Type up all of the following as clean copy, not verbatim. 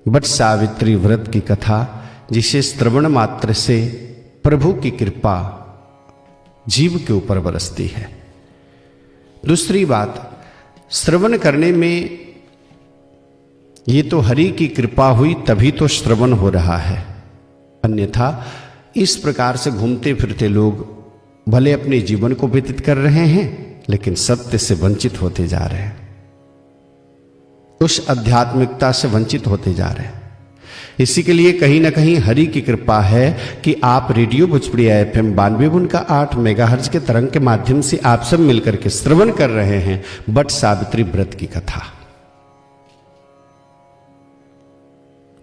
But Savitri व्रत की कथा, जिसे श्रवण मात्र से प्रभु की कृपा जीव के ऊपर बरसती है। दूसरी बात, श्रवण करने में ये तो हरि की कृपा हुई तभी तो श्रवण हो रहा है, अन्यथा इस प्रकार से घूमते फिरते लोग भले अपने जीवन को व्यतीत कर रहे हैं लेकिन सत्य से वंचित होते जा रहे हैं, उस आध्यात्मिकता से वंचित होते जा रहे हैं। इसी के लिए कहीं ना कहीं हरि की कृपा है कि आप रेडियो भोजपुरी FM 92.8 मेगाहर्ट्ज के तरंग के माध्यम से आप सब मिलकर के श्रवण कर रहे हैं बट सावित्री व्रत की कथा।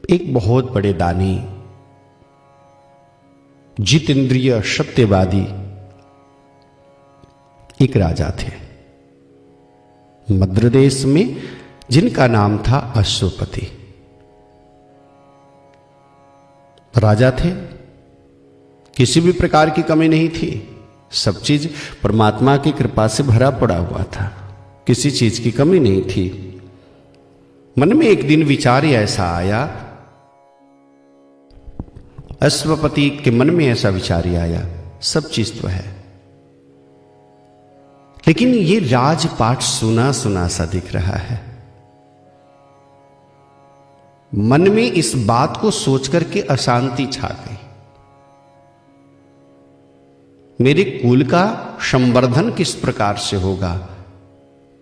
एक बहुत बड़े दानी, जितेंद्रिय, सत्यवादी एक राजा थे मद्र देश में, जिनका नाम था अश्वपति। राजा थे, किसी भी प्रकार की कमी नहीं थी, सब चीज परमात्मा की कृपा से भरा पड़ा हुआ था, किसी चीज की कमी नहीं थी। मन में एक दिन विचार ऐसा आया, अश्वपति के मन में ऐसा विचार आया, सब चीज तो है लेकिन ये राजपाट सुना सुना सा दिख रहा है। मन में इस बात को सोच करके अशांति छा गई। मेरे कुल का संवर्धन किस प्रकार से होगा,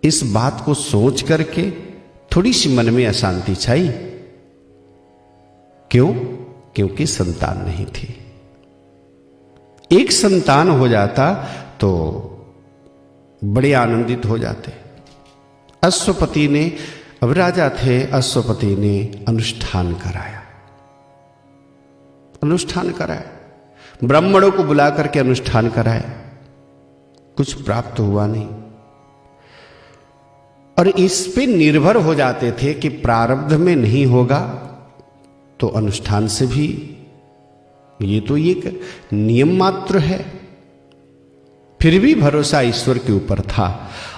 इस बात को सोच करके थोड़ी सी मन में अशांति छाई। क्यों? क्योंकि संतान नहीं थी। एक संतान हो जाता तो बड़े आनंदित हो जाते। अश्वपति ने, अब राजा थे, अश्वपति ने अनुष्ठान कराया, ब्राह्मणों को बुला करके अनुष्ठान कराया, कुछ प्राप्त हुआ नहीं। और इस पे निर्भर हो जाते थे कि प्रारब्ध में नहीं होगा तो अनुष्ठान से भी, ये तो एक नियम मात्र है। फिर भी भरोसा ईश्वर के ऊपर था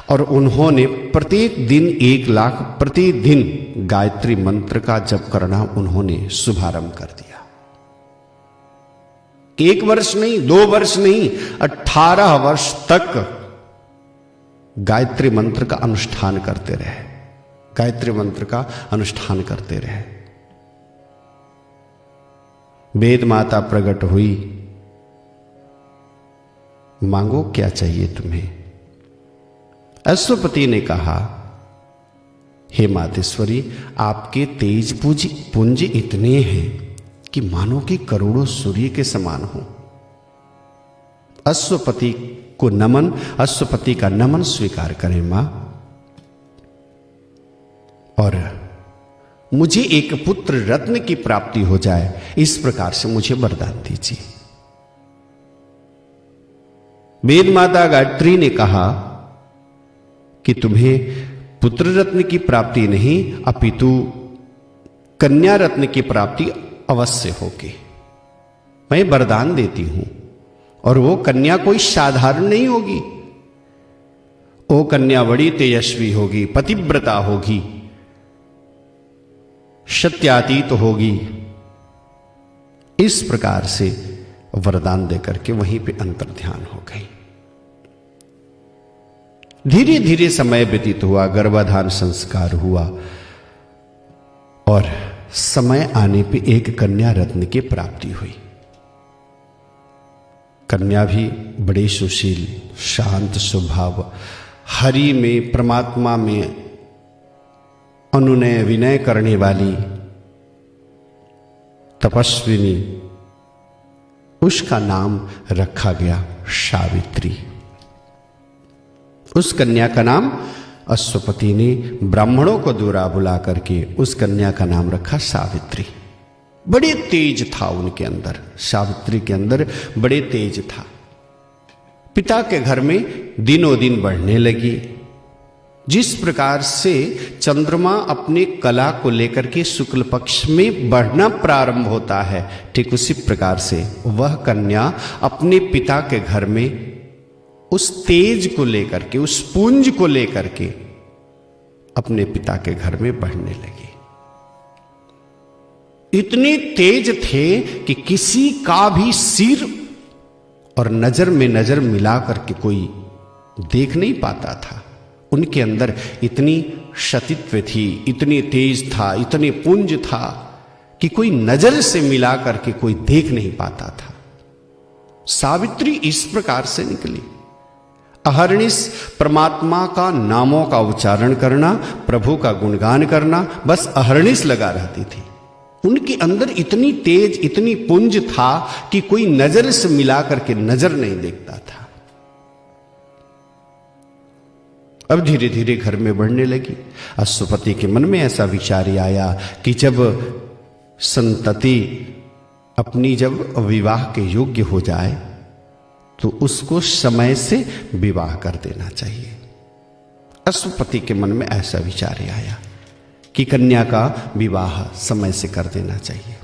और उन्होंने प्रत्येक दिन 1 लाख प्रतिदिन गायत्री मंत्र का जप करना उन्होंने शुभारंभ कर दिया। 1 वर्ष नहीं, 2 वर्ष नहीं, 18 वर्ष तक गायत्री मंत्र का अनुष्ठान करते रहे, गायत्री मंत्र का अनुष्ठान करते रहे। वेद माता प्रकट हुई, मांगो क्या चाहिए तुम्हें। अश्वपति ने कहा, हे मातेश्वरी, आपके तेज पुंज इतने हैं कि मानो कि करोड़ों सूर्य के समान हो। अश्वपति को नमन, अश्वपति का नमन स्वीकार करें मां, और मुझे एक पुत्र रत्न की प्राप्ति हो जाए, इस प्रकार से मुझे वरदान दीजिए। वेद माता गायत्री ने कहा कि तुम्हें पुत्र रत्न की प्राप्ति नहीं अपितु कन्या रत्न की प्राप्ति अवश्य होगी। मैं वरदान देती हूं, और वो कन्या कोई साधारण नहीं होगी, वो कन्या बड़ी तेजस्वी होगी, पतिव्रता होगी, सत्यातीत होगी। इस प्रकार से वरदान देकर के वहीं पे अंतर ध्यान हो गई। धीरे धीरे समय व्यतीत हुआ, गर्भाधान संस्कार हुआ और समय आने पे एक कन्या रत्न की प्राप्ति हुई। कन्या भी बड़े सुशील, शांत स्वभाव, हरि में, परमात्मा में अनुनय विनय करने वाली, तपस्विनी, उसका नाम रखा गया सावित्री। उस कन्या का नाम अश्वपति ने ब्राह्मणों को दूरा बुला करके उस कन्या का नाम रखा सावित्री। बड़े तेज था उनके अंदर, सावित्री के अंदर बड़े तेज था। पिता के घर में दिनों दिन बढ़ने लगी। जिस प्रकार से चंद्रमा अपने कला को लेकर के शुक्ल पक्ष में बढ़ना प्रारंभ होता है, ठीक उसी प्रकार से वह कन्या अपने पिता के घर में उस तेज को लेकर के, उस पुंज को लेकर के अपने पिता के घर में बढ़ने लगी। इतने तेज थे कि किसी का भी सिर और नजर में नजर मिला करके कोई देख नहीं पाता था। उनके अंदर इतनी सतीत्व थी, इतनी तेज था, इतने पुंज था कि कोई नजर से मिला करके कोई देख नहीं पाता था। सावित्री इस प्रकार से निकली। अहर्निश परमात्मा का नामों का उच्चारण करना, प्रभु का गुणगान करना, बस अहर्निश लगा रहती थी। उनके अंदर इतनी तेज, इतनी पुंज था कि कोई नजर से मिला करके नजर नहीं देखता था। अब धीरे धीरे घर में बढ़ने लगी। अश्वपति के मन में ऐसा विचार आया कि जब संतति अपनी जब विवाह के योग्य हो जाए तो उसको समय से विवाह कर देना चाहिए। अश्वपति के मन में ऐसा विचार आया कि कन्या का विवाह समय से कर देना चाहिए,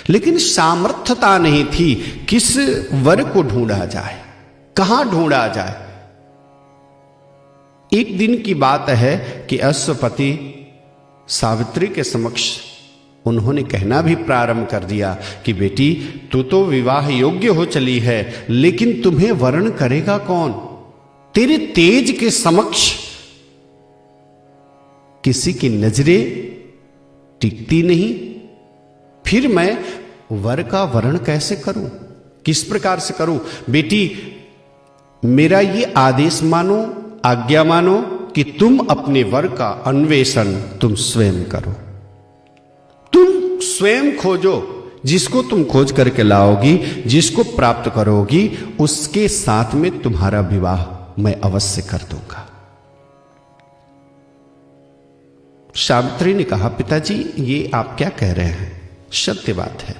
लेकिन सामर्थ्यता नहीं थी किस वर को ढूंढा जाए, कहां ढूंढा जाए। एक दिन की बात है कि अश्वपति सावित्री के समक्ष उन्होंने कहना भी प्रारंभ कर दिया कि बेटी, तू तो विवाह योग्य हो चली है, लेकिन तुम्हें वरण करेगा कौन? तेरे तेज के समक्ष किसी की नजरें टिकती नहीं। फिर मैं वर का वरण कैसे करूं? किस प्रकार से करूं? बेटी, मेरा ये आदेश मानो, आज्ञा मानो कि तुम अपने वर का अन्वेषण तुम स्वयं करो। तुम स्वयं खोजो। जिसको तुम खोज करके लाओगी, जिसको प्राप्त करोगी, उसके साथ में तुम्हारा विवाह मैं अवश्य कर दूंगा। सावित्री ने कहा, पिताजी ये आप क्या कह रहे हैं? सत्य बात है,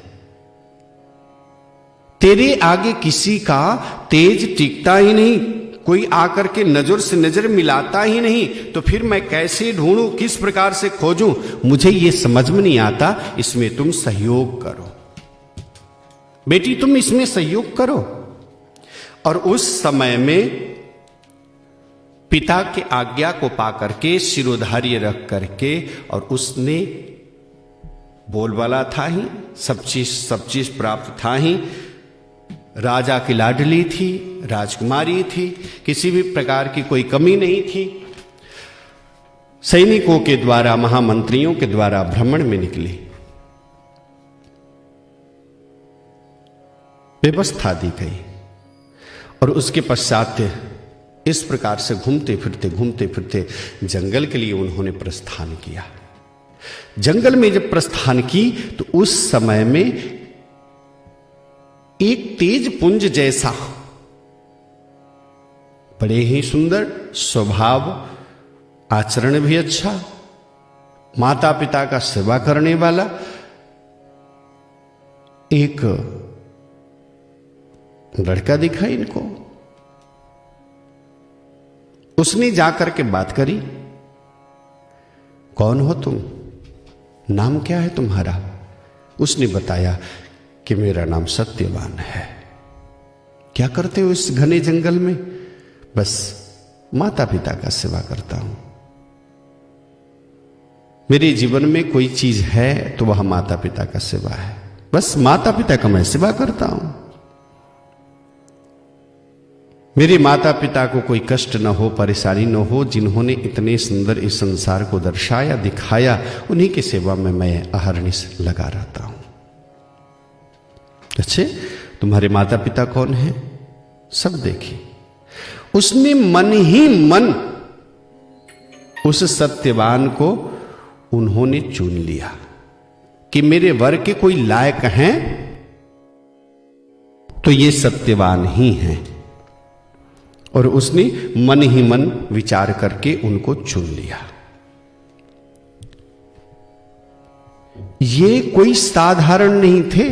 तेरे आगे किसी का तेज टिकता ही नहीं, कोई आकर के नजर से नजर मिलाता ही नहीं, तो फिर मैं कैसे ढूंढूं, किस प्रकार से खोजूं? मुझे ये समझ में नहीं आता। इसमें तुम सहयोग करो बेटी, तुम इसमें सहयोग करो। और उस समय में पिता के आज्ञा को पाकर के शिरोधार्य रख करके, और उसने बोलबाला था ही, सब चीज प्राप्त था ही, राजा की लाडली थी, राजकुमारी थी, किसी भी प्रकार की कोई कमी नहीं थी। सैनिकों के द्वारा, महामंत्रियों के द्वारा भ्रमण में निकली, व्यवस्था दी गई, और उसके पश्चात इस प्रकार से घूमते फिरते जंगल के लिए उन्होंने प्रस्थान किया। जंगल में जब प्रस्थान की तो उस समय में एक तेज पुंज जैसा, बड़े ही सुंदर स्वभाव, आचरण भी अच्छा, माता पिता का सेवा करने वाला एक लड़का दिखा इनको। उसने जाकर के बात करी, कौन हो तुम? नाम क्या है तुम्हारा? उसने बताया कि मेरा नाम सत्यवान है। क्या करते हो इस घने जंगल में? बस माता पिता का सेवा करता हूं। मेरे जीवन में कोई चीज है तो वह माता पिता का सेवा है, बस माता पिता का मैं सेवा करता हूं। मेरे माता पिता को कोई कष्ट न हो, परेशानी न हो, जिन्होंने इतने सुंदर इस संसार को दर्शाया, दिखाया, उन्हीं की सेवा में मैं अहर्निश लगा रहता हूं। अच्छे, तुम्हारे माता पिता कौन है? सब देखिए। उसने मन ही मन उस सत्यवान को उन्होंने चुन लिया कि मेरे वर के कोई लायक हैं तो ये सत्यवान ही हैं, और उसने मन ही मन विचार करके उनको चुन लिया। ये कोई साधारण नहीं थे,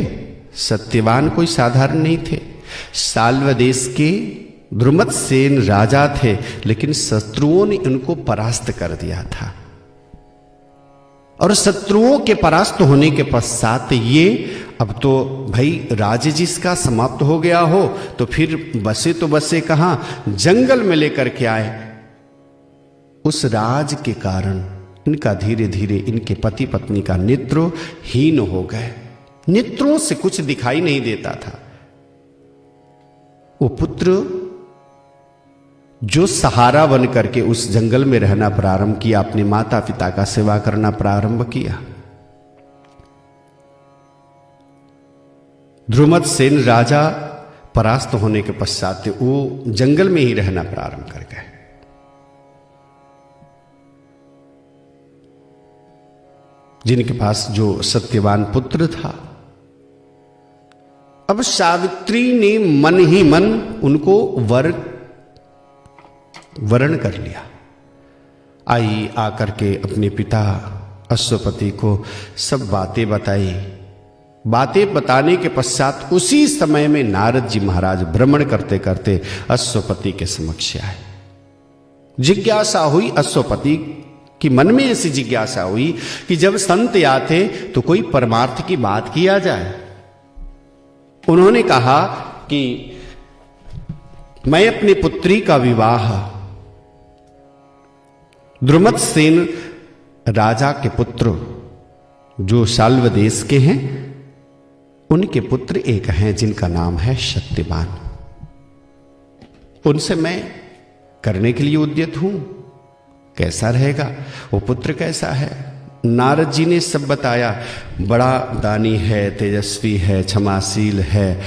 सत्यवान कोई साधारण नहीं थे। साल्व देश के द्रुमत्सेन राजा थे, लेकिन शत्रुओं ने उनको परास्त कर दिया था, और शत्रुओं के परास्त होने के पश्चात ये अब तो भाई राज्य जिसका समाप्त हो गया हो तो फिर बसे तो बसे कहां, जंगल में लेकर के आए। उस राज के कारण इनका धीरे धीरे इनके पति पत्नी का नेत्र हीन हो गए, नेत्रों से कुछ दिखाई नहीं देता था। वो पुत्र जो सहारा बन करके उस जंगल में रहना प्रारंभ किया, अपने माता पिता का सेवा करना प्रारंभ किया। ध्रुमद सेन राजा परास्त होने के पश्चात वो जंगल में ही रहना प्रारंभ कर गए। जिनके पास जो सत्यवान पुत्र था, अब सावित्री ने मन ही मन उनको वरण कर लिया। आई आकर के अपने पिता अश्वपति को सब बातें बताई। बातें बताने के पश्चात उसी समय में नारद जी महाराज भ्रमण करते करते अश्वपति के समक्ष आए। जिज्ञासा हुई अश्वपति कि मन में ऐसी जिज्ञासा हुई कि जब संत आते तो कोई परमार्थ की बात किया जाए। उन्होंने कहा कि मैं अपनी पुत्री का विवाह द्रुमद सेन राजा के पुत्र जो शाल्व देश के हैं, उनके पुत्र एक हैं जिनका नाम है सत्यवान, उनसे मैं करने के लिए उद्यत हूं। कैसा रहेगा वो पुत्र, कैसा है? नारद जी ने सब बताया। बड़ा दानी है, तेजस्वी है, क्षमाशील है,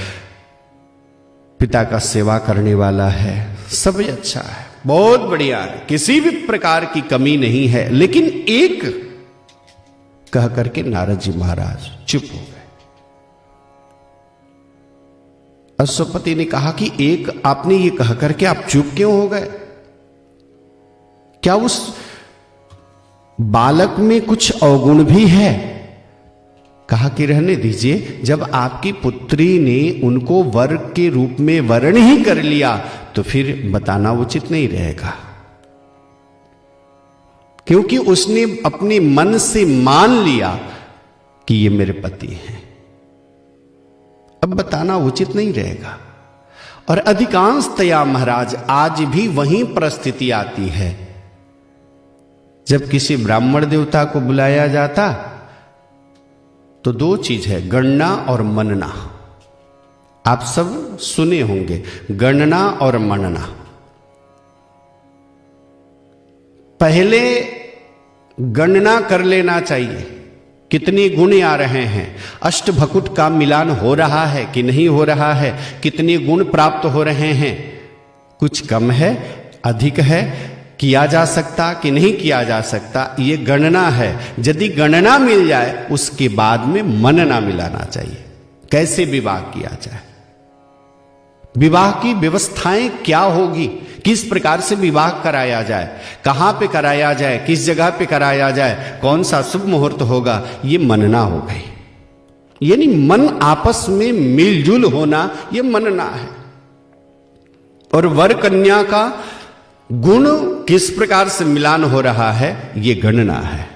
पिता का सेवा करने वाला है, सब अच्छा है, बहुत बढ़िया है, किसी भी प्रकार की कमी नहीं है। लेकिन एक कह करके नारद जी महाराज चुप हो गए। अश्वपति ने कहा कि एक आपने ये कह करके आप चुप क्यों हो गए? क्या उस बालक में कुछ अवगुण भी है? कहा कि रहने दीजिए, जब आपकी पुत्री ने उनको वर के रूप में वर्ण ही कर लिया तो फिर बताना उचित नहीं रहेगा, क्योंकि उसने अपने मन से मान लिया कि ये मेरे पति हैं। अब बताना उचित नहीं रहेगा। और अधिकांशतया महाराज आज भी वही परिस्थिति आती है। जब किसी ब्राह्मण देवता को बुलाया जाता तो दो चीज है, गणना और मनना। आप सब सुने होंगे, गणना और मनना। पहले गणना कर लेना चाहिए, कितने गुण आ रहे हैं, अष्टभकुट का मिलान हो रहा है कि नहीं हो रहा है, कितने गुण प्राप्त हो रहे हैं, कुछ कम है, अधिक है, किया जा सकता कि नहीं किया जा सकता, ये गणना है। यदि गणना मिल जाए उसके बाद में मनना मिलाना चाहिए, कैसे विवाह किया जाए, विवाह की व्यवस्थाएं क्या होगी, किस प्रकार से विवाह कराया जाए, कहां पे कराया जाए, किस जगह पे कराया जाए, कौन सा शुभ मुहूर्त होगा, ये मनना हो गई। यानी मन आपस में मिलजुल होना, ये मनना है। और वर कन्या का गुण किस प्रकार से मिलान हो रहा है, ये गणना है।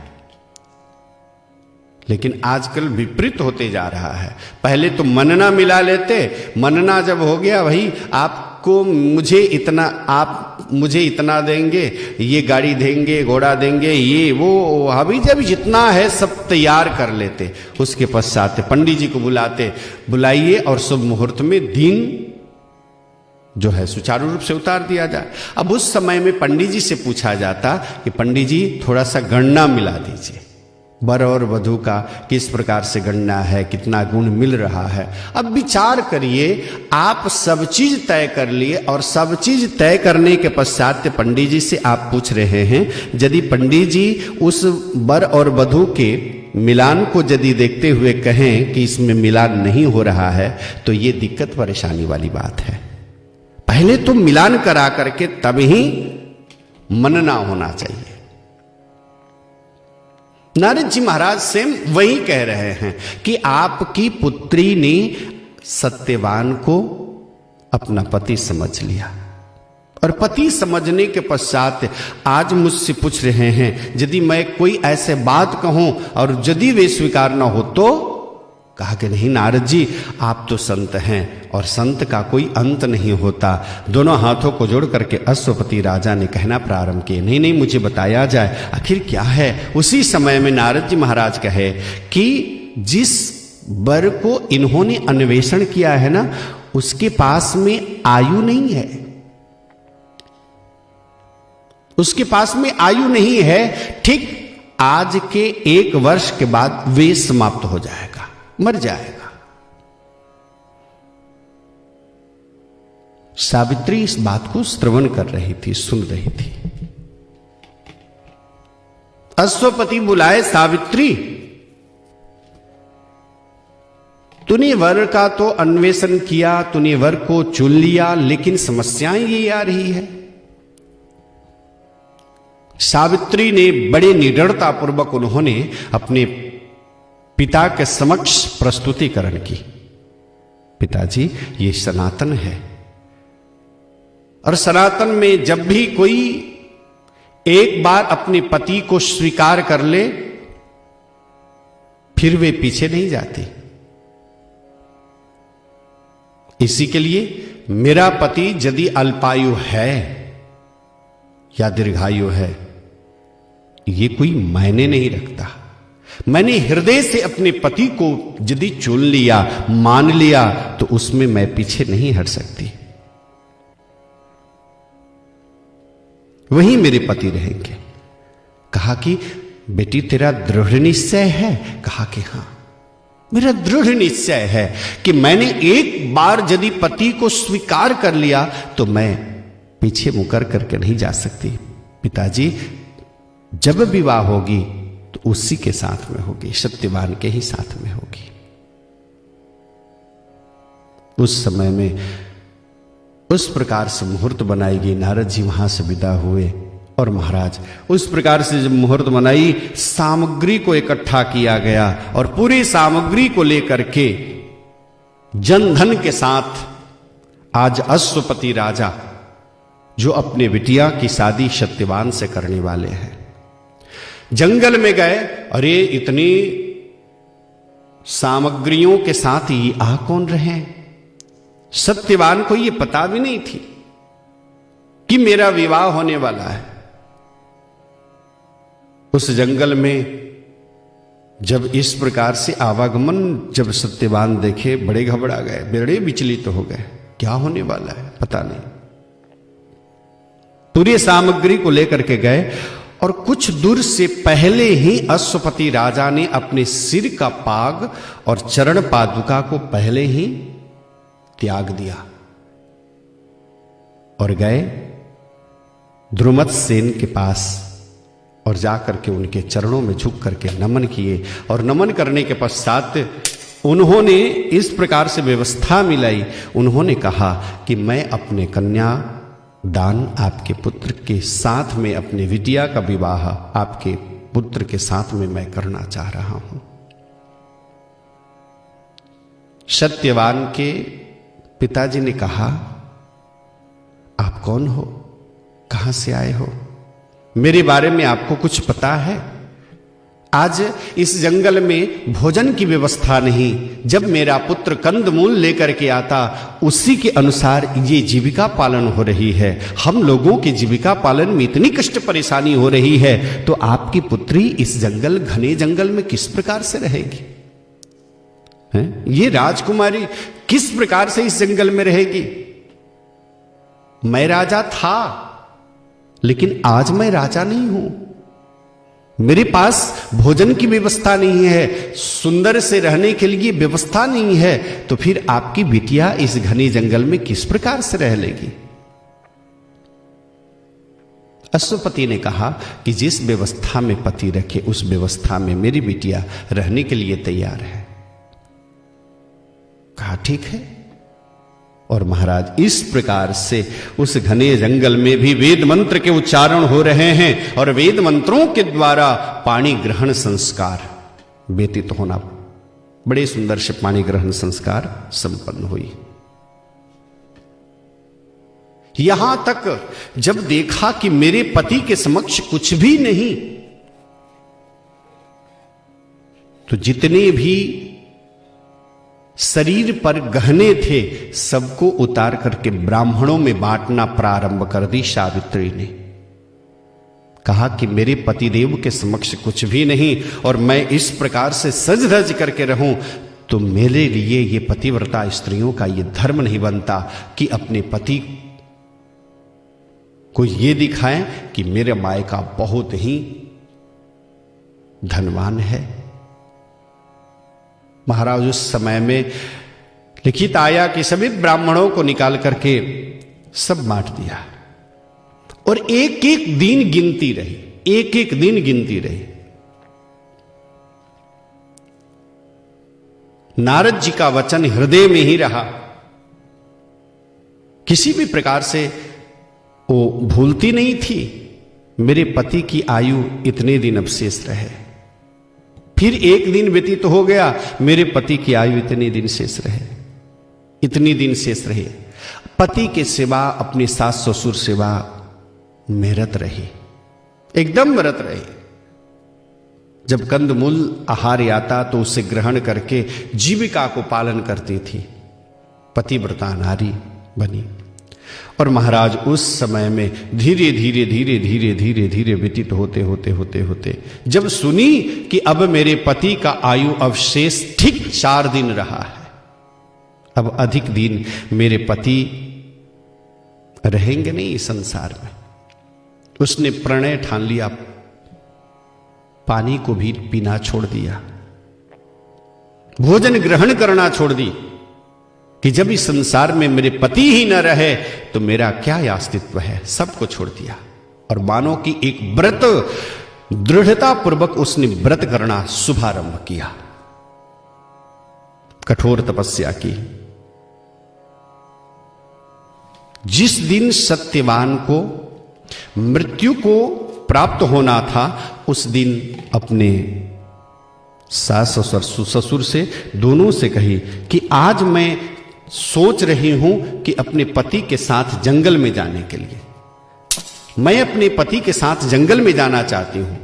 लेकिन आजकल विपरीत होते जा रहा है। पहले तो मनना मिला लेते, मनना जब हो गया, भाई आपको मुझे इतना, आप मुझे इतना देंगे, ये गाड़ी देंगे, घोड़ा देंगे, ये वो, अभी जब जितना है सब तैयार कर लेते। उसके पश्चात पंडित जी को बुलाते, बुलाइए और शुभ मुहूर्त में दिन जो है सुचारू रूप से उतार दिया जाए। अब उस समय में पंडित जी से पूछा जाता कि पंडित जी थोड़ा सा गणना मिला दीजिए, वर और वधू का किस प्रकार से गणना है, कितना गुण मिल रहा है। अब विचार करिए, आप सब चीज तय कर लिए और सब चीज तय करने के पश्चात पंडित जी से आप पूछ रहे हैं। यदि पंडित जी उस वर और वधू के मिलान को यदि देखते हुए कहें कि इसमें मिलान नहीं हो रहा है, तो ये दिक्कत परेशानी वाली बात है। पहले तो मिलान करा करके तब ही मनना होना चाहिए। नारद जी महाराज से वही कह रहे हैं कि आपकी पुत्री ने सत्यवान को अपना पति समझ लिया, और पति समझने के पश्चात आज मुझसे पूछ रहे हैं, यदि मैं कोई ऐसे बात कहूं और यदि वे स्वीकार ना हो तो कहा कि नहीं नारद जी, आप तो संत हैं और संत का कोई अंत नहीं होता। दोनों हाथों को जोड़ करके अश्वपति राजा ने कहना प्रारंभ किए, नहीं नहीं मुझे बताया जाए आखिर क्या है। उसी समय में नारद जी महाराज कहे कि जिस वर को इन्होंने अन्वेषण किया है ना, उसके पास में आयु नहीं है, उसके पास में आयु नहीं है। ठीक आज के 1 वर्ष के बाद वे समाप्त हो जाएगा, मर जाएगा। सावित्री इस बात को श्रवण कर रही थी, सुन रही थी। अश्वपति बुलाए, सावित्री तूने वर का तो अन्वेषण किया, तूने वर को चुन लिया, लेकिन समस्याएं ये आ रही है। सावित्री ने बड़े निडरता पूर्वक उन्होंने अपने पिता के समक्ष प्रस्तुतिकरण की। पिताजी, ये सनातन है और सनातन में जब भी कोई एक बार अपने पति को स्वीकार कर ले, फिर वे पीछे नहीं जाती। इसी के लिए मेरा पति यदि अल्पायु है या दीर्घायु है, ये कोई मायने नहीं रखता। मैंने हृदय से अपने पति को यदि चुन लिया, मान लिया, तो उसमें मैं पीछे नहीं हट सकती। वही मेरे पति रहेंगे। कहा कि बेटी तेरा दृढ़ निश्चय है? कहा कि हां, मेरा दृढ़ निश्चय है कि मैंने एक बार यदि पति को स्वीकार कर लिया तो मैं पीछे मुकर करके नहीं जा सकती। पिताजी, जब विवाह होगी तो उसी के साथ में होगी, सत्यवान के ही साथ में होगी। उस समय में उस प्रकार से मुहूर्त बनाई गई। नारद जी वहां से विदा हुए और महाराज उस प्रकार से जब मुहूर्त बनाई, सामग्री को इकट्ठा किया गया और पूरी सामग्री को लेकर के जनधन के साथ आज अश्वपति राजा, जो अपने बिटिया की शादी सत्यवान से करने वाले हैं, जंगल में गए। अरे इतनी सामग्रियों के साथ ये आ कौन रहे? सत्यवान को ये पता भी नहीं थी कि मेरा विवाह होने वाला है। उस जंगल में जब इस प्रकार से आवागमन जब सत्यवान देखे, बड़े घबरा गए, बड़े विचलित हो गए। क्या होने वाला है पता नहीं। पूरी सामग्री को लेकर के गए और कुछ दूर से पहले ही अश्वपति राजा ने अपने सिर का पाग और चरण पादुका को पहले ही त्याग दिया और गए ध्रुमत सेन के पास और जाकर के उनके चरणों में झुक करके नमन किए। और नमन करने के पश्चात उन्होंने इस प्रकार से व्यवस्था मिलाई। उन्होंने कहा कि मैं अपने कन्या दान आपके पुत्र के साथ में, अपने विद्या का विवाह आपके पुत्र के साथ में मैं करना चाह रहा हूं। सत्यवान के पिताजी ने कहा, आप कौन हो? कहां से आए हो? मेरे बारे में आपको कुछ पता है? आज इस जंगल में भोजन की व्यवस्था नहीं। जब मेरा पुत्र कंदमूल लेकर के आता, उसी के अनुसार ये जीविका पालन हो रही है। हम लोगों की जीविका पालन में इतनी कष्ट परेशानी हो रही है, तो आपकी पुत्री इस जंगल, घने जंगल में किस प्रकार से रहेगी? ये राजकुमारी किस प्रकार से इस जंगल में रहेगी? मैं राजा था, लेकिन आज मैं राजा नहीं हूं। मेरे पास भोजन की व्यवस्था नहीं है, सुंदर से रहने के लिए व्यवस्था नहीं है, तो फिर आपकी बिटिया इस घने जंगल में किस प्रकार से रह लेगी? अश्वपति ने कहा कि जिस व्यवस्था में पति रखे, उस व्यवस्था में मेरी बिटिया रहने के लिए तैयार है। कहा ठीक है। और महाराज इस प्रकार से उस घने जंगल में भी वेद मंत्र के उच्चारण हो रहे हैं और वेद मंत्रों के द्वारा पाणी ग्रहण संस्कार व्यतीत होना, बड़े सुंदर से पाणी ग्रहण संस्कार संपन्न हुई। यहां तक जब देखा कि मेरे पति के समक्ष कुछ भी नहीं, तो जितने भी शरीर पर गहने थे, सबको उतार करके ब्राह्मणों में बांटना प्रारंभ कर दी सावित्री ने। कहा कि मेरे पतिदेव के समक्ष कुछ भी नहीं और मैं इस प्रकार से सज धज करके रहूं, तो मेरे लिए ये पतिव्रता स्त्रियों का ये धर्म नहीं बनता कि अपने पति को ये दिखाएं कि मेरे मायका बहुत ही धनवान है। महाराज उस समय में लिखित आया कि सभी ब्राह्मणों को निकाल करके सब बांट दिया और एक एक दिन गिनती रही, एक एक दिन गिनती रही। नारद जी का वचन हृदय में ही रहा, किसी भी प्रकार से वो भूलती नहीं थी। मेरे पति की आयु इतने दिन अब शेष रहे। फिर एक दिन व्यतीत हो गया, मेरे पति की आयु इतने दिन शेष रहे, इतनी दिन शेष रहे। पति के सिवा अपने सास ससुर सेवा में रत रही, एकदम रत रही। जब कंदमूल आहार आता तो उसे ग्रहण करके जीविका को पालन करती थी, पतिव्रता नारी बनी। और महाराज उस समय में धीरे धीरे धीरे धीरे धीरे धीरे व्यतीत होते होते होते होते जब सुनी कि अब मेरे पति का आयु अवशेष ठीक 4 दिन रहा है, अब अधिक दिन मेरे पति रहेंगे नहीं इस संसार में, उसने प्रणय ठान लिया, पानी को भी पीना छोड़ दिया, भोजन ग्रहण करना छोड़ दी कि जब इस संसार में मेरे पति ही न रहे तो मेरा क्या अस्तित्व है, सबको छोड़ दिया। और मानो कि एक व्रत दृढ़ता पूर्वक उसने व्रत करना शुभारंभ किया, कठोर तपस्या की। जिस दिन सत्यवान को मृत्यु को प्राप्त होना था, उस दिन अपने सास और ससुर से दोनों से कही कि आज मैं सोच रही हूं कि अपने पति के साथ जंगल में जाने के लिए, मैं अपने पति के साथ जंगल में जाना चाहती हूं।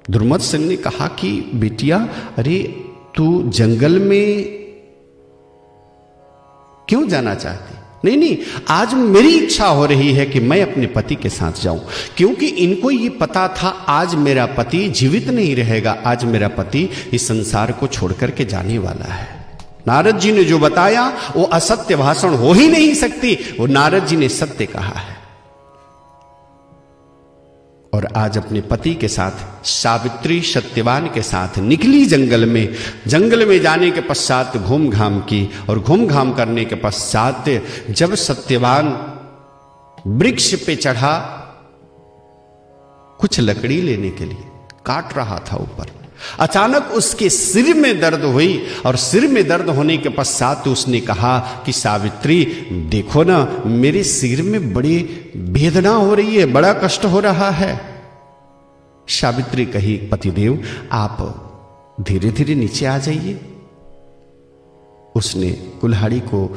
दुर्मत सिंह ने कहा कि बेटिया, अरे तू जंगल में क्यों जाना चाहती? नहीं नहीं, आज मेरी इच्छा हो रही है कि मैं अपने पति के साथ जाऊं, क्योंकि इनको ये पता था आज मेरा पति जीवित नहीं रहेगा, आज मेरा पति इस संसार को छोड़कर के जाने वाला है। नारद जी ने जो बताया वो असत्य भाषण हो ही नहीं सकती, वो नारद जी ने सत्य कहा है। और आज अपने पति के साथ सावित्री सत्यवान के साथ निकली जंगल में। जंगल में जाने के पश्चात घूम घाम की, और घूम घाम करने के पश्चात जब सत्यवान वृक्ष पे चढ़ा कुछ लकड़ी लेने के लिए, काट रहा था ऊपर, अचानक उसके सिर में दर्द हुई, और सिर में दर्द होने के पश्चात उसने कहा कि सावित्री देखो ना, मेरे सिर में बड़ी वेदना हो रही है, बड़ा कष्ट हो रहा है। सावित्री कही, पतिदेव आप धीरे धीरे नीचे आ जाइए। उसने कुल्हाड़ी को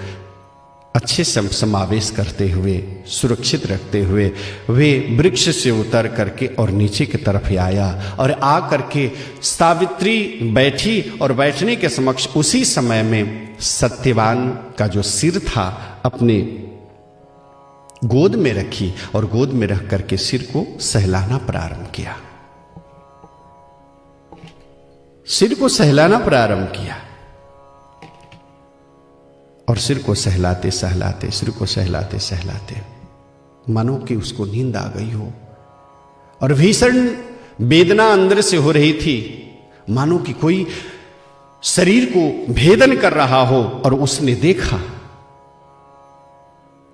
अच्छे समावेश करते हुए, सुरक्षित रखते हुए वे वृक्ष से उतर करके और नीचे की तरफ आया, और आ करके सावित्री बैठी, और बैठने के समक्ष उसी समय में सत्यवान का जो सिर था अपने गोद में रखी, और गोद में रख करके सिर को सहलाना प्रारंभ किया, सिर को सहलाना प्रारंभ किया। और सिर को सहलाते सहलाते, सिर को सहलाते सहलाते मानो कि उसको नींद आ गई हो, और भीषण वेदना अंदर से हो रही थी, मानो कि कोई शरीर को भेदन कर रहा हो। और उसने देखा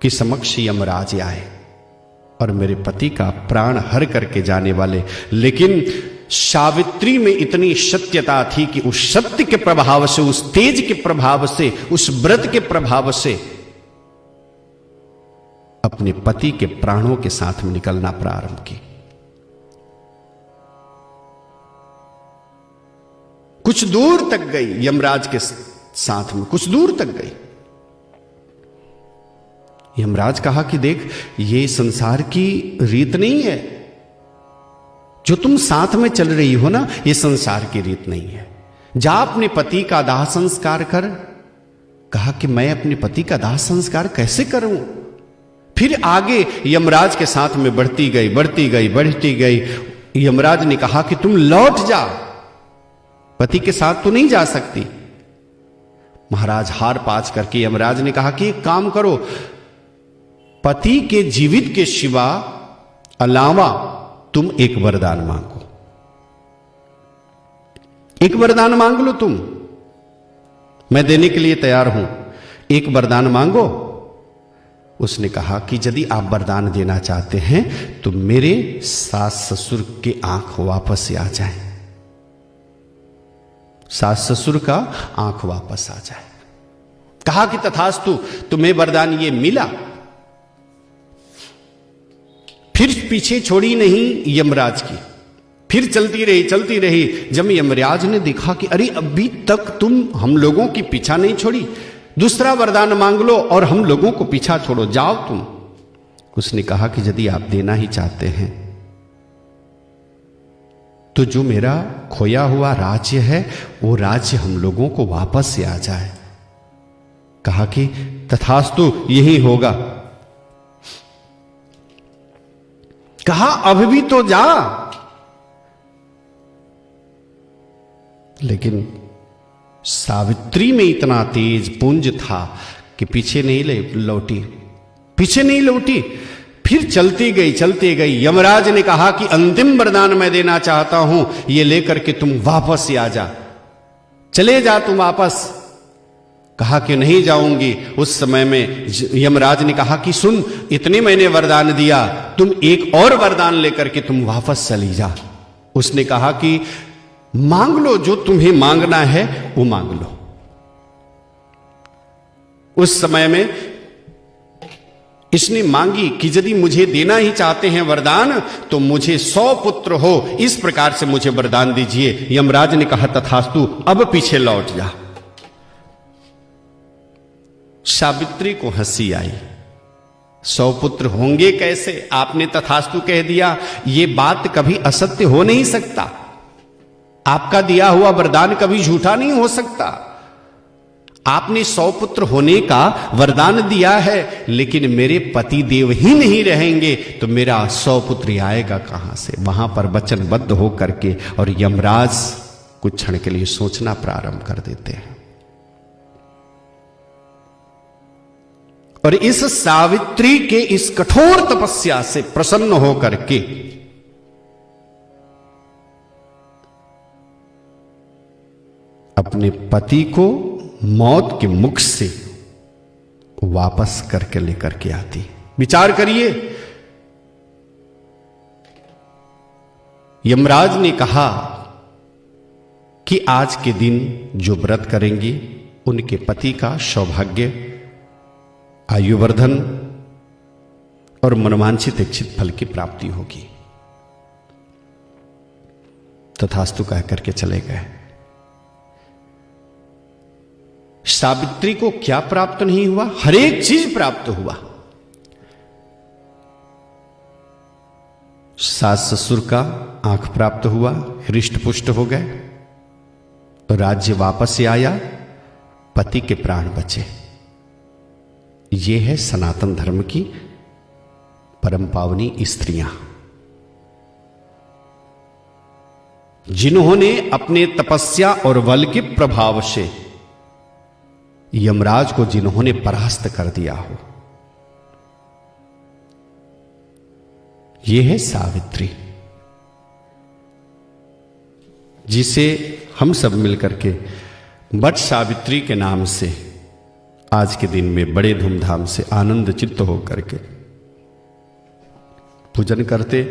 कि समक्ष यमराज आए और मेरे पति का प्राण हर करके जाने वाले। लेकिन सावित्री में इतनी सत्यता थी कि उस सत्य के प्रभाव से, उस तेज के प्रभाव से, उस व्रत के प्रभाव से अपने पति के प्राणों के साथ में निकलना प्रारंभ की। कुछ दूर तक गई, यमराज के साथ में कुछ दूर तक गई। यमराज कहा कि देख, ये संसार की रीत नहीं है, जो तुम साथ में चल रही हो ना, ये संसार की रीत नहीं है। जा अपने पति का दाह संस्कार कर। कहा कि मैं अपने पति का दाह संस्कार कैसे करूं? फिर आगे यमराज के साथ में बढ़ती गई। यमराज ने कहा कि तुम लौट जा, पति के साथ तो नहीं जा सकती। महाराज हार पाच करके यमराज ने कहा कि एक काम करो, पति के जीवित के सिवा अलावा तुम एक वरदान मांगो, एक वरदान मांग लो तुम, मैं देने के लिए तैयार हूं, एक वरदान मांगो। उसने कहा कि यदि आप वरदान देना चाहते हैं तो मेरे सास ससुर के आंख वापस आ जाए, सास ससुर का आंख वापस आ जाए। कहा कि तथास्तु, तुम्हें वरदान ये मिला। फिर पीछे छोड़ी नहीं यमराज की, फिर चलती रही। जब यमराज ने देखा कि अरे अभी तक तुम हम लोगों की पीछा नहीं छोड़ी, दूसरा वरदान मांग लो और हम लोगों को पीछा छोड़ो, जाओ तुम। उसने कहा कि यदि आप देना ही चाहते हैं तो जो मेरा खोया हुआ राज्य है वो राज्य हम लोगों को वापस से आ जाए। कहा कि तथास्तु, यही होगा। कहा अब भी तो जा। लेकिन सावित्री में इतना तेज पुंज था कि पीछे नहीं लौटी। फिर चलती गई। यमराज ने कहा कि अंतिम वरदान मैं देना चाहता हूं, ये लेकर के तुम वापस आ जा, चले जा तुम वापस। कहा कि नहीं जाऊंगी। उस समय में यमराज ने कहा कि सुन, इतने मैंने वरदान दिया, तुम एक और वरदान लेकर के तुम वापस चली जा। उसने कहा कि मांग लो, जो तुम्हें मांगना है वो मांग लो। उस समय में इसने मांगी कि यदि मुझे देना ही चाहते हैं वरदान तो मुझे 100 पुत्र हो, इस प्रकार से मुझे वरदान दीजिए। यमराज ने कहा तथास्तु, अब पीछे लौट जा। सावित्री को हंसी आई, 100 पुत्र होंगे कैसे? आपने तथास्तु कह दिया, यह बात कभी असत्य हो नहीं सकता। आपका दिया हुआ वरदान कभी झूठा नहीं हो सकता। आपने 100 पुत्र होने का वरदान दिया है, लेकिन मेरे पति देव ही नहीं रहेंगे तो मेरा 100 पुत्र आएगा कहां से? वहां पर वचनबद्ध होकर के और यमराज कुछ क्षण के लिए सोचना प्रारंभ कर देते हैं। और इस सावित्री के इस कठोर तपस्या से प्रसन्न होकर के अपने पति को मौत के मुख से वापस करके लेकर के आती। विचार करिए, यमराज ने कहा कि आज के दिन जो व्रत करेंगे उनके पति का सौभाग्य, आयुवर्धन और मनवांछित इच्छित फल की प्राप्ति होगी। तथास्तु कह करके चले गए। सावित्री को क्या प्राप्त नहीं हुआ? हर एक चीज प्राप्त हुआ। सास ससुर का आंख प्राप्त हुआ, हृष्ट पुष्ट हो गए, राज्य वापस से आया, पति के प्राण बचे। ये है सनातन धर्म की परम पावनी स्त्रियां, जिन्होंने अपने तपस्या और बल के प्रभाव से यमराज को जिन्होंने परास्त कर दिया हो। यह है सावित्री, जिसे हम सब मिलकर के वट सावित्री के नाम से आज के दिन में बड़े धूमधाम से आनंद चित्त होकर के पूजन करते,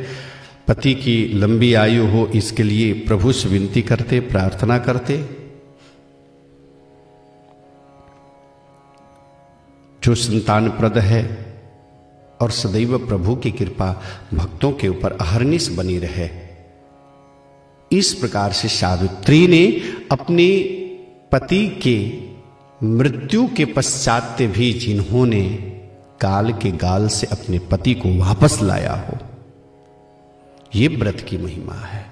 पति की लंबी आयु हो इसके लिए प्रभु से विनती करते, प्रार्थना करते। जो संतान प्रद है और सदैव प्रभु की कृपा भक्तों के ऊपर अहर्निश बनी रहे, इस प्रकार से सावित्री ने अपने पति के मृत्यु के पश्चात भी जिन्होंने काल के गाल से अपने पति को वापस लाया हो, ये व्रत की महिमा है।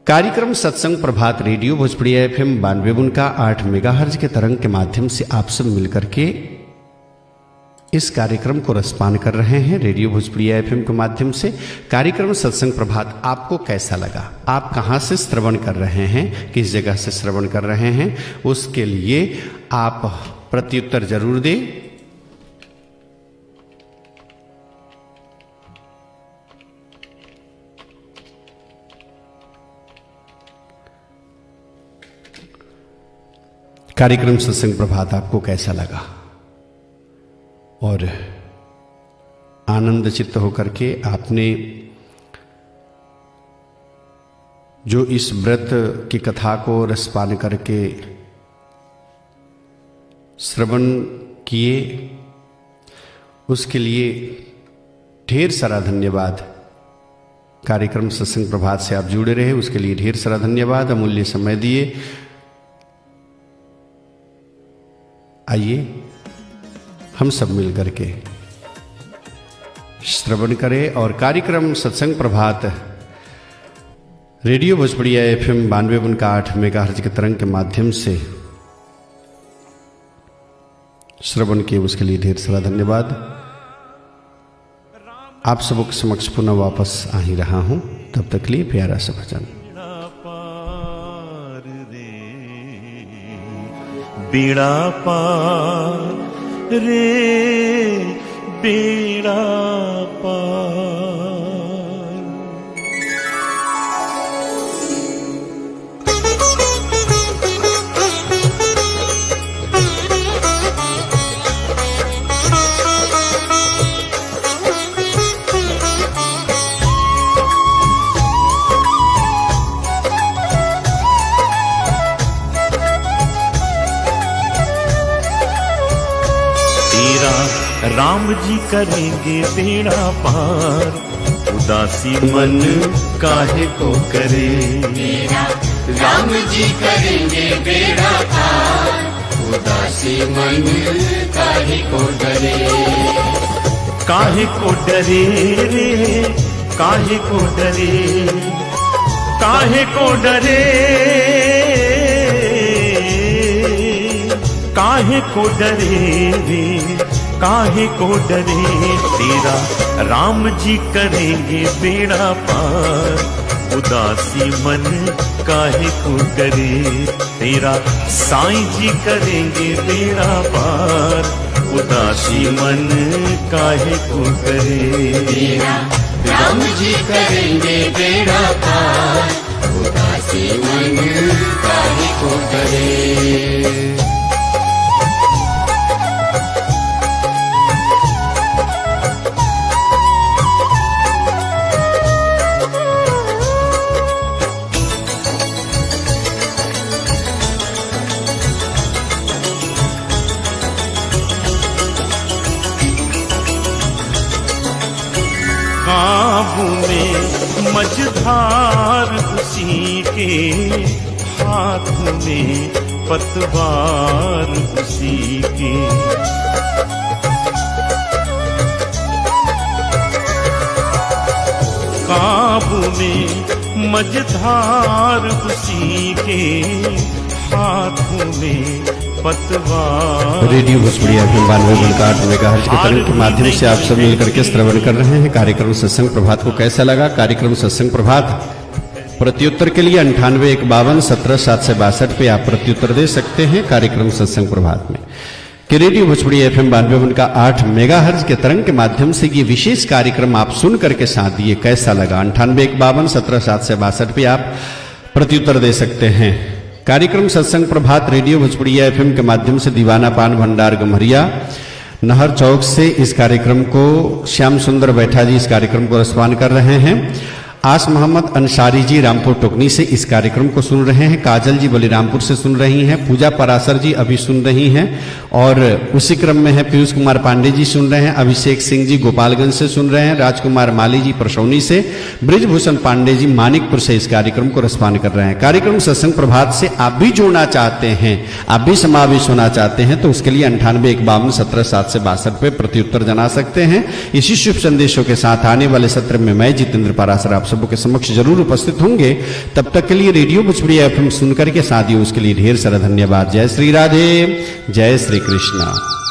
कार्यक्रम सत्संग प्रभात रेडियो भोजपुरी FM 92.8 मेगाहर्ज के तरंग के माध्यम से आप सब मिलकर के इस कार्यक्रम को रसपान कर रहे हैं। रेडियो भोजपुरी FM के माध्यम से कार्यक्रम सत्संग प्रभात आपको कैसा लगा, आप कहाँ से श्रवण कर रहे हैं, किस जगह से श्रवण कर रहे हैं, उसके लिए आप प्रत्युत्तर जरूर दें। कार्यक्रम सत्संग प्रभात आपको कैसा लगा और आनंद चित्त होकर के आपने जो इस व्रत की कथा को रसपान करके श्रवण किए, उसके लिए ढेर सारा धन्यवाद। कार्यक्रम सत्संग प्रभात से आप जुड़े रहे उसके लिए ढेर सारा धन्यवाद। अमूल्य समय दिए। आइए हम सब मिलकर के श्रवण करें और कार्यक्रम सत्संग प्रभात रेडियो भोजपुरी FM 92.8 मेगाहर्ज के तरंग के माध्यम से श्रवण किए, उसके लिए ढेर सारा धन्यवाद। आप सबों के समक्ष पुनः वापस आ ही रहा हूं, तब तक लिए प्यारा सा भजन। बेड़ा पार रे बेड़ा पार। राम जी करेंगे बेड़ा पार, उदासी मन काहे को करे। मेरा राम जी करेंगे बेड़ा पार, उदासी मन काहे को डरे। काहे को डरे रे, काहे को डरे, काहे को डरे, काहे को डरे रे, काहे को डरे। तेरा राम जी करेंगे बेड़ा पार, उदासी मन काहे को डरे। तेरा साईं जी करेंगे बेड़ा पार, उदासी मन काहे को डरे। तेरा राम जी करेंगे बेड़ा पार, उदासी मन काहे को डरे। काबू में मझधार उसी के, हाथ में पतवार उसी के। काबू में मझधार उसी के, हाथ में पतवार। रेडियो भोजपुरी FM 92.8 मेगाहर्ज के तरंग के माध्यम से आप सब मिलकर के श्रवण कर रहे हैं। कार्यक्रम सत्संग प्रभात को कैसा लगा? कार्यक्रम सत्संग प्रभात प्रत्युत्तर के लिए 98 152 17 762 पे आप प्रत्युत्तर दे सकते हैं। कार्यक्रम सत्संग प्रभात में कि रेडियो भोजपुरी FM 92.8 मेगाहर्ज के तरंग के माध्यम से ये विशेष कार्यक्रम आप सुन करके साथ दिए, कैसा लगा? 98 152 17 762 पे आप प्रत्युत्तर दे सकते हैं। कार्यक्रम सत्संग प्रभात रेडियो भोजपुरी FM के माध्यम से दीवाना पान भंडार गम्हरिया नहर चौक से इस कार्यक्रम को श्याम सुंदर बैठा जी इस कार्यक्रम को रसपान कर रहे हैं। आस मोहम्मद अंसारी जी रामपुर टोकनी से इस कार्यक्रम को सुन रहे हैं। काजल जी बलिरामपुर से सुन रही हैं। पूजा परासर जी अभी सुन रही हैं और उसी क्रम में है पीयूष कुमार पांडे जी सुन रहे हैं। अभिषेक सिंह जी गोपालगंज से सुन रहे हैं। राजकुमार माली जी परसौनी से, ब्रिजभूषण पांडे जी मानिकपुर से इस कार्यक्रम को रसपान कर रहे हैं। कार्यक्रम सत्संग प्रभात से आप भी जुड़ना चाहते हैं, आप भी समावेश होना चाहते हैं तो उसके लिए 98 152 17 762 पे प्रत्युत्तर जना सकते हैं। इसी शुभ संदेशों के साथ आने वाले सत्र में मैं जितेंद्र परासर आप सबों के समक्ष जरूर उपस्थित होंगे। तब तक के लिए रेडियो भोजपुरी एफएम सुनकर के साथियों उसके लिए ढेर सारा धन्यवाद। जय श्री राधे, जय श्री कृष्ण।